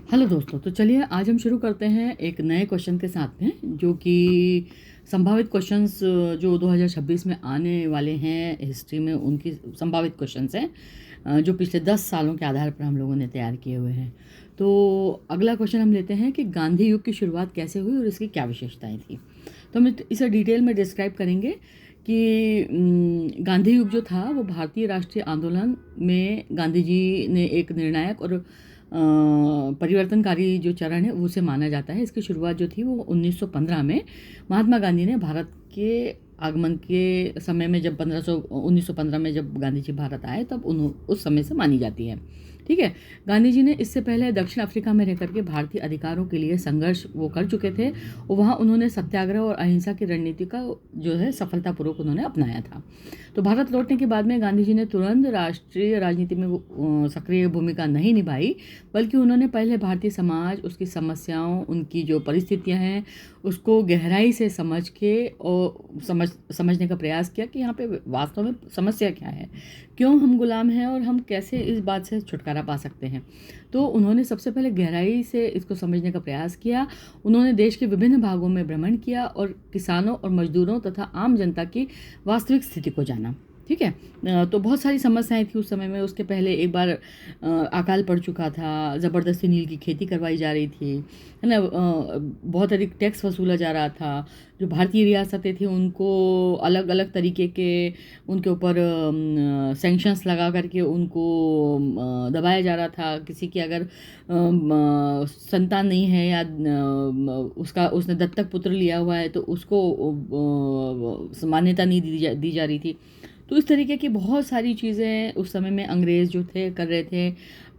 Hello दोस्तों, तो चलिए आज हम शुरू करते हैं एक नए क्वेश्चन के साथ में, जो कि संभावित क्वेश्चंस जो 2026 में आने वाले हैं हिस्ट्री में, उनकी संभावित क्वेश्चंस हैं जो पिछले 10 सालों के आधार पर हम लोगों ने तैयार किए हुए हैं। तो अगला क्वेश्चन हम लेते हैं कि गांधी युग की शुरुआत कैसे हुई और इसकी क्या विशेषताएं थी। तो हम इसे डिटेल में डिस्क्राइब करेंगे कि गांधी युग जो था वो भारतीय राष्ट्रीय आंदोलन में गांधी जी ने एक निर्णायक और परिवर्तनकारी जो चरण है उसे माना जाता है। इसकी शुरुआत जो थी वो 1915 में महात्मा गांधी ने भारत के आगमन के समय में, जब 1915 में जब गांधी जी भारत आए, तब उस समय से मानी जाती है। ठीक है। गांधी जी ने इससे पहले दक्षिण अफ्रीका में रहकर के भारतीय अधिकारों के लिए संघर्ष वो कर चुके थे और वहाँ उन्होंने सत्याग्रह और अहिंसा की रणनीति का जो है सफलतापूर्वक उन्होंने अपनाया था। तो भारत लौटने के बाद में गांधी जी ने तुरंत राष्ट्रीय राजनीति में सक्रिय भूमिका नहीं निभाई, बल्कि उन्होंने पहले भारतीय समाज, उसकी समस्याओं, उनकी जो परिस्थितियां हैं, उसको गहराई से समझ के और समझने का प्रयास किया कि यहाँ पे वास्तव में समस्या क्या है, क्यों हम गुलाम हैं और हम कैसे इस बात से छुटकारा पा सकते हैं। तो उन्होंने सबसे पहले गहराई से इसको समझने का प्रयास किया। उन्होंने देश के विभिन्न भागों में भ्रमण किया और किसानों और मजदूरों तथा आम जनता की वास्तविक स्थिति को जाना। ठीक है। तो बहुत सारी समस्याएं थी उस समय में। उसके पहले एक बार अकाल पड़ चुका था, ज़बरदस्ती नील की खेती करवाई जा रही थी, है ना। बहुत अधिक टैक्स वसूला जा रहा था। जो भारतीय रियासतें थी उनको अलग अलग तरीके के उनके ऊपर सैंक्शंस लगा करके उनको दबाया जा रहा था। किसी की अगर संतान नहीं है या उसने दत्तक पुत्र लिया हुआ है तो उसको मान्यता नहीं दी जा रही थी। तो इस तरीके की बहुत सारी चीज़ें उस समय में अंग्रेज़ जो थे कर रहे थे।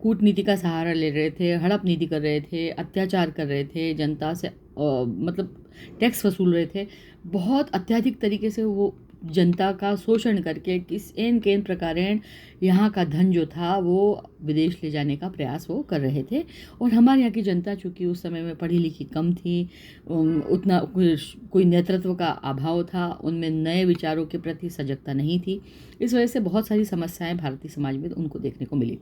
कूटनीति का सहारा ले रहे थे, हड़प नीति कर रहे थे, अत्याचार कर रहे थे, जनता से मतलब टैक्स वसूल रहे थे। बहुत अत्यधिक तरीके से वो जनता का शोषण करके किस एन केन प्रकारेण यहाँ का धन जो था वो विदेश ले जाने का प्रयास वो कर रहे थे। और हमारे यहाँ की जनता चूँकि उस समय में पढ़ी लिखी कम थी, उतना कोई नेतृत्व का अभाव था, उनमें नए विचारों के प्रति सजगता नहीं थी। इस वजह से बहुत सारी समस्याएं भारतीय समाज में उनको देखने को मिली।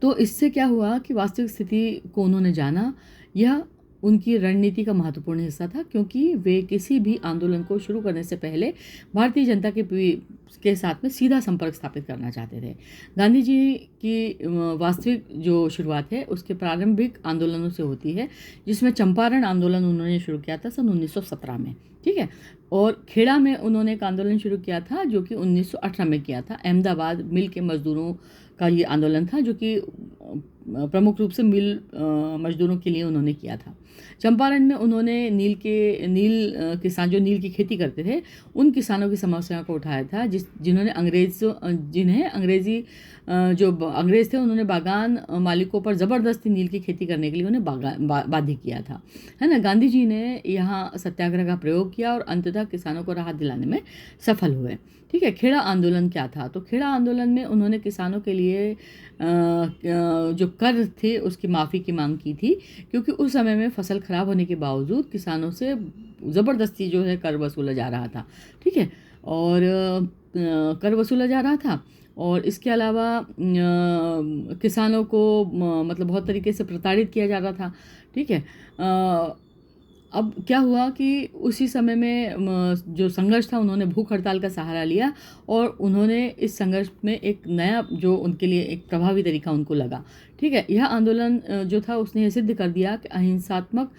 तो इससे क्या हुआ कि वास्तविक स्थिति को उन्होंने जाना। यह उनकी रणनीति का महत्वपूर्ण हिस्सा था, क्योंकि वे किसी भी आंदोलन को शुरू करने से पहले भारतीय जनता के साथ में सीधा संपर्क स्थापित करना चाहते थे। गांधी जी की वास्तविक जो शुरुआत है उसके प्रारंभिक आंदोलनों से होती है, जिसमें चंपारण आंदोलन उन्होंने शुरू किया था सन 1917 में। ठीक है। और खेड़ा में उन्होंने एक आंदोलन शुरू किया था जो कि 1918 में किया था। अहमदाबाद मिल के मजदूरों का ये आंदोलन था, जो कि प्रमुख रूप से मिल मजदूरों के लिए उन्होंने किया था। चंपारण में उन्होंने किसान जो नील की खेती करते थे उन किसानों की समस्याओं को उठाया था, जिन्हें अंग्रेज़ी जो अंग्रेज़ थे उन्होंने बागान मालिकों पर ज़बरदस्ती नील की खेती करने के लिए उन्हें बाध्य किया था, है ना। गांधी जी ने यहाँ सत्याग्रह का प्रयोग किया और अंततः किसानों को राहत दिलाने में सफल हुए। ठीक है। खेड़ा आंदोलन क्या था? तो खेड़ा आंदोलन में उन्होंने किसानों के लिए जो कर्ज थे उसकी माफ़ी की मांग की थी, क्योंकि उस समय में फसल खराब होने के बावजूद किसानों से ज़बरदस्ती जो है कर वसूला जा रहा था। ठीक है। और कर वसूला जा रहा था और इसके अलावा किसानों को मतलब बहुत तरीके से प्रताड़ित किया जा रहा था। ठीक है। अब क्या हुआ कि उसी समय में जो संघर्ष था, उन्होंने भूख हड़ताल का सहारा लिया और उन्होंने इस संघर्ष में एक नया जो उनके लिए एक प्रभावी तरीका उनको लगा। ठीक है। यह आंदोलन जो था उसने ये सिद्ध कर दिया कि अहिंसात्मक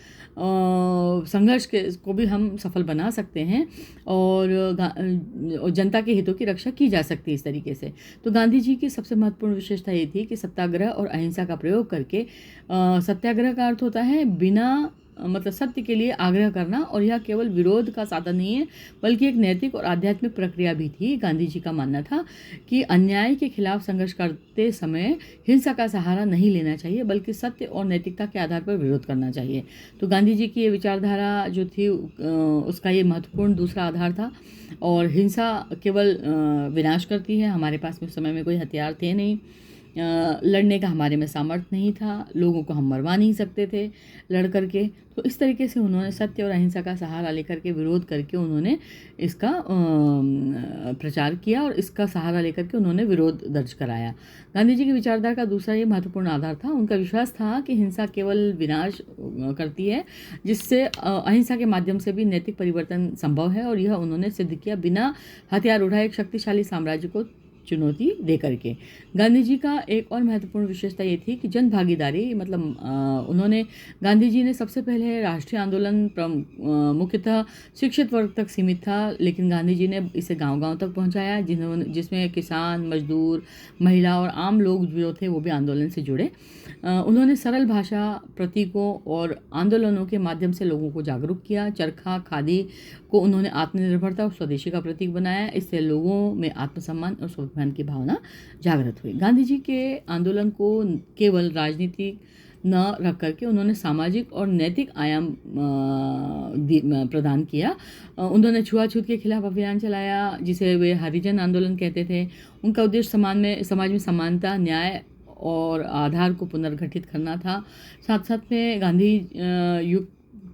संघर्ष को भी हम सफल बना सकते हैं और जनता के हितों की रक्षा की जा सकती है इस तरीके से। तो गांधी जी की सबसे महत्वपूर्ण विशेषता ये थी कि सत्याग्रह और अहिंसा का प्रयोग करके, सत्याग्रह का अर्थ होता है बिना मतलब सत्य के लिए आग्रह करना, और यह केवल विरोध का साधन नहीं है बल्कि एक नैतिक और आध्यात्मिक प्रक्रिया भी थी। गांधी जी का मानना था कि अन्याय के खिलाफ संघर्ष करते समय हिंसा का सहारा नहीं लेना चाहिए, बल्कि सत्य और नैतिकता के आधार पर विरोध करना चाहिए। तो गांधी जी की ये विचारधारा जो थी उसका ये महत्वपूर्ण दूसरा आधार था। और हिंसा केवल विनाश करती है। हमारे पास उस समय में कोई हथियार थे नहीं, लड़ने का हमारे में सामर्थ्य नहीं था, लोगों को हम मरवा नहीं सकते थे लड़ करके। तो इस तरीके से उन्होंने सत्य और अहिंसा का सहारा लेकर के, विरोध करके उन्होंने इसका प्रचार किया और इसका सहारा लेकर के उन्होंने विरोध दर्ज कराया। गांधी जी की विचारधारा का दूसरा ये महत्वपूर्ण आधार था, उनका विश्वास था कि हिंसा केवल विनाश करती है, जिससे अहिंसा के माध्यम से भी नैतिक परिवर्तन संभव है, और यह उन्होंने सिद्ध किया बिना हथियार उठाए एक शक्तिशाली साम्राज्य को चुनौती दे करके। गांधी जी का एक और महत्वपूर्ण विशेषता ये थी कि जन भागीदारी, मतलब गांधी जी ने सबसे पहले राष्ट्रीय आंदोलन मुख्यतः शिक्षित वर्ग तक सीमित था, लेकिन गांधी जी ने इसे गांव-गांव तक पहुंचाया, जिसमें किसान, मजदूर, महिला और आम लोग जो थे वो भी आंदोलन से जुड़े। उन्होंने सरल भाषा, प्रतीकों और आंदोलनों के माध्यम से लोगों को जागरूक किया। चरखा, खादी को उन्होंने आत्मनिर्भरता और स्वदेशी का प्रतीक बनाया। इससे लोगों में आत्मसम्मान और स्वाभिमान की भावना जागृत हुई। गांधी जी के आंदोलन को केवल राजनीतिक न रख करके उन्होंने सामाजिक और नैतिक आयाम प्रदान किया। उन्होंने छुआछूत के खिलाफ अभियान चलाया, जिसे वे हरिजन आंदोलन कहते थे। उनका उद्देश्य समाज में समानता, न्याय और आधार को पुनर्गठित करना था। साथ साथ में गांधी युग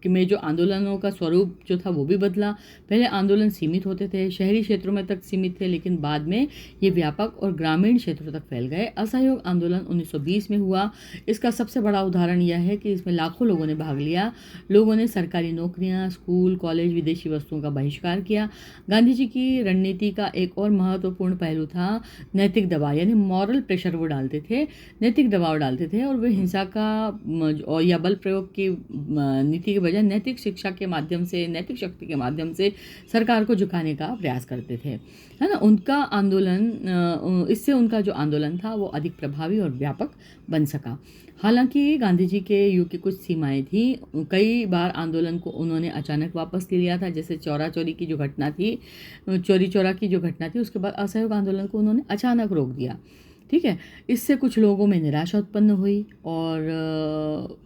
में जो आंदोलनों का स्वरूप जो था वो भी बदला। पहले आंदोलन सीमित होते थे, शहरी क्षेत्रों में तक सीमित थे, लेकिन बाद में ये व्यापक और ग्रामीण क्षेत्रों तक फैल गए। असहयोग आंदोलन 1920 में हुआ। इसका सबसे बड़ा उदाहरण यह है कि इसमें लाखों लोगों ने भाग लिया। लोगों ने सरकारी नौकरियां, स्कूल, कॉलेज, विदेशी वस्तुओं का बहिष्कार किया। गांधी जी की रणनीति का एक और महत्वपूर्ण पहलू था नैतिक दबाव, यानी मॉरल प्रेशर वो डालते थे, नैतिक दबाव डालते थे, और वे हिंसा का और या बल प्रयोग की नीति के बजाय नैतिक शिक्षा के माध्यम से, नैतिक शक्ति के माध्यम से सरकार को झुकाने का प्रयास करते थे, है ना। उनका आंदोलन, इससे उनका जो आंदोलन था वो अधिक प्रभावी और व्यापक बन सका। हालांकि गांधी जी के युग की कुछ सीमाएं थी। कई बार आंदोलन को उन्होंने अचानक वापस ले लिया था, जैसे चौरा चौरी की जो घटना थी, चौरी चौरा की जो घटना थी, उसके बाद असहयोग आंदोलन को उन्होंने अचानक रोक दिया। ठीक है, इससे कुछ लोगों में निराशा उत्पन्न हुई, और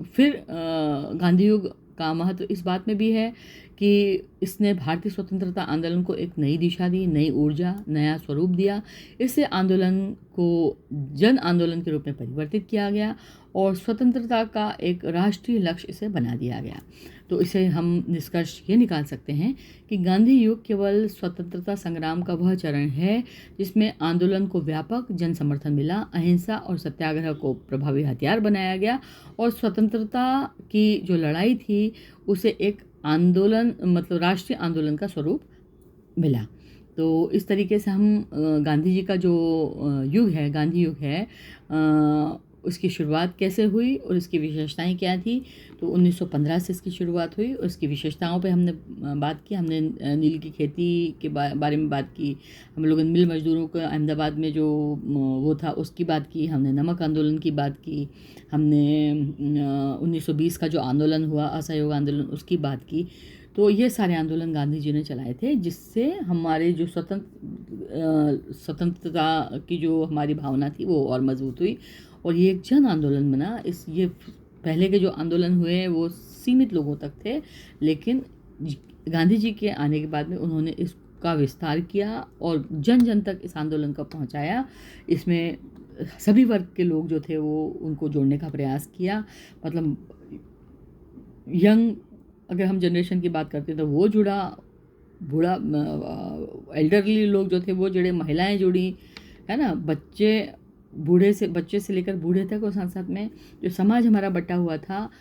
फिर गांधी युग का महत्व इस बात में भी है कि इसने भारतीय स्वतंत्रता आंदोलन को एक नई दिशा दी, नई ऊर्जा, नया स्वरूप दिया। इससे आंदोलन को जन आंदोलन के रूप में परिवर्तित किया गया और स्वतंत्रता का एक राष्ट्रीय लक्ष्य इसे बना दिया गया। तो इसे हम निष्कर्ष ये निकाल सकते हैं कि गांधी युग केवल स्वतंत्रता संग्राम का वह चरण है जिसमें आंदोलन को व्यापक जन समर्थन मिला, अहिंसा और सत्याग्रह को प्रभावी हथियार बनाया गया, और स्वतंत्रता की जो लड़ाई थी उसे एक आंदोलन, मतलब राष्ट्रीय आंदोलन का स्वरूप मिला। तो इस तरीके से हम गांधी जी का जो युग है, गांधी युग है, उसकी शुरुआत कैसे हुई और इसकी विशेषताएं क्या थी। तो 1915 से इसकी शुरुआत हुई और इसकी विशेषताओं पे हमने बात की। हमने नील की खेती के बारे में बात की, हम लोगों ने मिल मजदूरों को अहमदाबाद में जो वो था उसकी बात की, हमने नमक आंदोलन की बात की, हमने 1920 का जो आंदोलन हुआ, असहयोग आंदोलन, उसकी बात की। तो ये सारे आंदोलन गांधी जी ने चलाए थे, जिससे हमारे जो स्वतंत्रता की जो हमारी भावना थी वो और मजबूत हुई, और ये एक जन आंदोलन बना। ये पहले के जो आंदोलन हुए वो सीमित लोगों तक थे, लेकिन गांधी जी के आने के बाद में उन्होंने इसका विस्तार किया और जन जन तक इस आंदोलन को पहुंचाया। इसमें सभी वर्ग के लोग जो थे वो उनको जोड़ने का प्रयास किया, मतलब यंग, अगर हम जनरेशन की बात करते हैं तो वो जुड़ा, बूढ़ा एल्डरली लोग जो थे वो जुड़े, महिलाएं जुड़ी, है ना, बच्चे से लेकर बूढ़े तक, और साथ साथ में जो समाज हमारा बटा हुआ था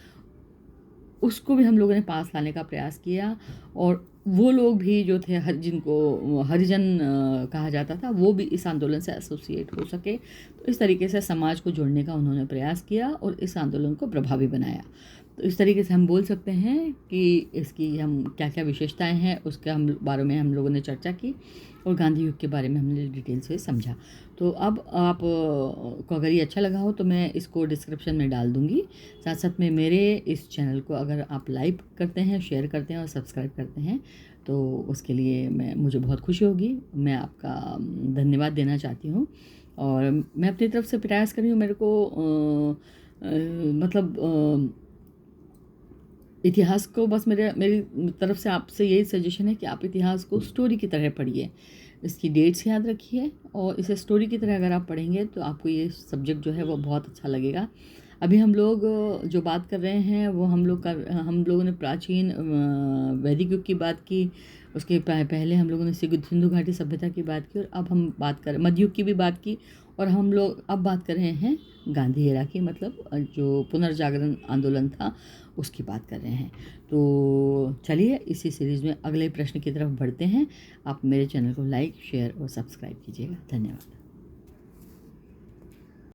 उसको भी हम लोगों ने पास लाने का प्रयास किया, और वो लोग भी जो थे जिनको हरिजन कहा जाता था वो भी इस आंदोलन से एसोसिएट हो सके। तो इस तरीके से समाज को जोड़ने का उन्होंने प्रयास किया और इस आंदोलन को प्रभावी बनाया। तो इस तरीके से हम बोल सकते हैं कि इसकी हम क्या क्या विशेषताएं हैं उसके बारे में हम लोगों ने चर्चा की, और गांधी युग के बारे में हमने डिटेल से समझा। तो अब आप को अगर ये अच्छा लगा हो तो मैं इसको डिस्क्रिप्शन में डाल दूँगी। साथ साथ में मेरे इस चैनल को अगर आप लाइक करते हैं, शेयर करते हैं और सब्सक्राइब करते हैं तो उसके लिए मुझे बहुत खुशी होगी। मैं आपका धन्यवाद देना चाहती हूँ, और मैं अपनी तरफ से प्रयास कर रही हूँ। मेरे को इतिहास को बस मेरी तरफ से आपसे यही सजेशन है कि आप इतिहास को स्टोरी की तरह पढ़िए। इसकी डेट्स याद रखिए और इसे स्टोरी की तरह अगर आप पढ़ेंगे तो आपको ये सब्जेक्ट जो है वो बहुत अच्छा लगेगा। अभी हम लोग जो बात कर रहे हैं वो हम लोगों ने प्राचीन वैदिक युग की बात की, उसके पहले हम लोगों ने सिंधु घाटी सभ्यता की बात की और अब हम बात कर मध्य युग की भी बात की और हम लोग अब बात कर रहे हैं गांधी एरा की, मतलब जो पुनर्जागरण आंदोलन था उसकी बात कर रहे हैं। तो चलिए इसी सीरीज़ में अगले प्रश्न की तरफ बढ़ते हैं। आप मेरे चैनल को लाइक, शेयर और सब्सक्राइब कीजिएगा। धन्यवाद।